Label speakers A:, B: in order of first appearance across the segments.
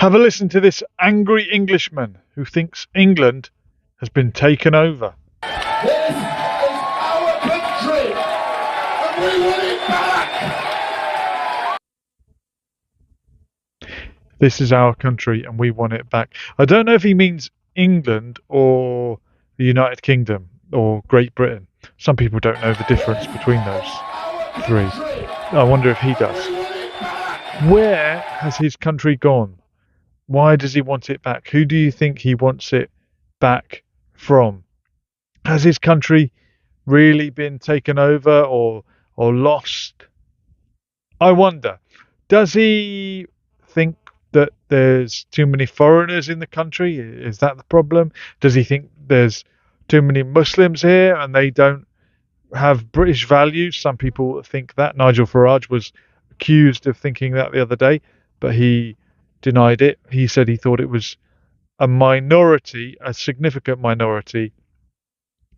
A: Have a listen to this angry Englishman who thinks England has been taken over.
B: This is our country, and we want it back.
A: This is our country and we want it back. I don't know if he means England or the United Kingdom or Great Britain. Some people don't know the difference between those three. I wonder if he does. Where has his country gone? Why does he want it back? Who do you think he wants it back from? Has his country really been taken over or lost? I wonder. Does he think that there's too many foreigners in the country? Is that the problem? Does he think there's too many Muslims here and they don't have British values? Some people think that. Nigel Farage was accused of thinking that the other day, but he denied it. He said he thought it was a minority, a significant minority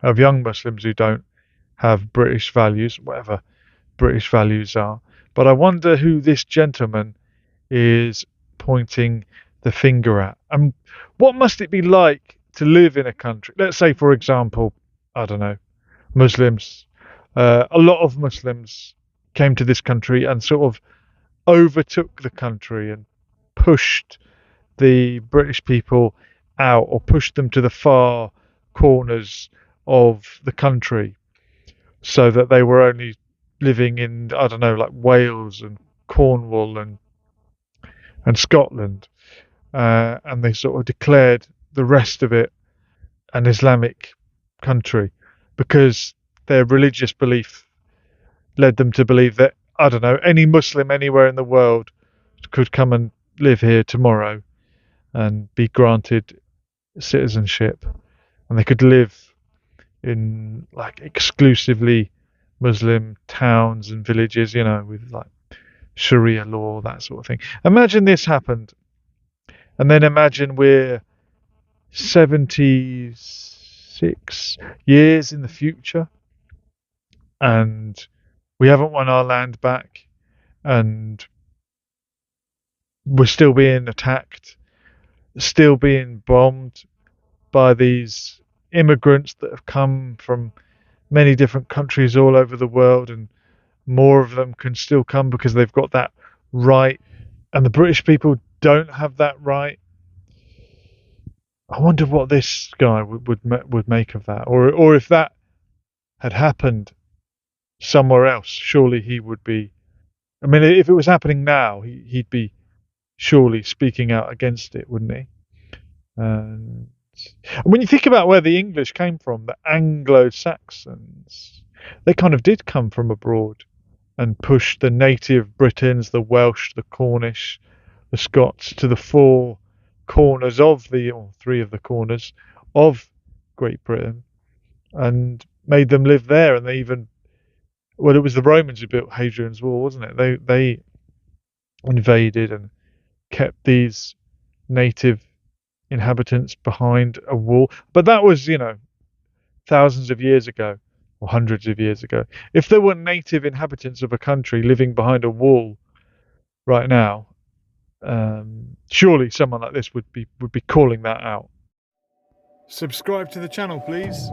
A: of young Muslims who don't have British values, whatever British values are. But I wonder who this gentleman is pointing the finger at. And what must it be like to live in a country? Let's say, for example, I don't know, Muslims. A lot of Muslims came to this country and sort of overtook the country and pushed the British people out or pushed them to the far corners of the country so that they were only living in, I don't know, like Wales and Cornwall and Scotland. And they sort of declared the rest of it an Islamic country because their religious belief led them to believe that, I don't know, any Muslim anywhere in the world could come and live here tomorrow and be granted citizenship, and they could live in like exclusively Muslim towns and villages, you know, with like Sharia law, that sort of thing. Imagine this happened, and then imagine we're 76 years in the future and we haven't won our land back and we're still being attacked, still being bombed by these immigrants that have come from many different countries all over the world, and more of them can still come because they've got that right, and the British people don't have that right. I wonder what this guy would make of that, or if that had happened somewhere else, surely he would be. I mean, if it was happening now, he'd be surely speaking out against it, wouldn't he? And when you think about where the English came from, the Anglo-Saxons, they kind of did come from abroad and pushed the native Britons, the Welsh, the Cornish, the Scots to the four corners of or three of the corners of Great Britain and made them live there. And they even, well, it was the Romans who built Hadrian's Wall, wasn't it? They invaded and kept these native inhabitants behind a wall. But that was, you know, thousands of years ago or hundreds of years ago. If there were native inhabitants of a country living behind a wall right now, surely someone like this would be calling that out. Subscribe to the channel, please.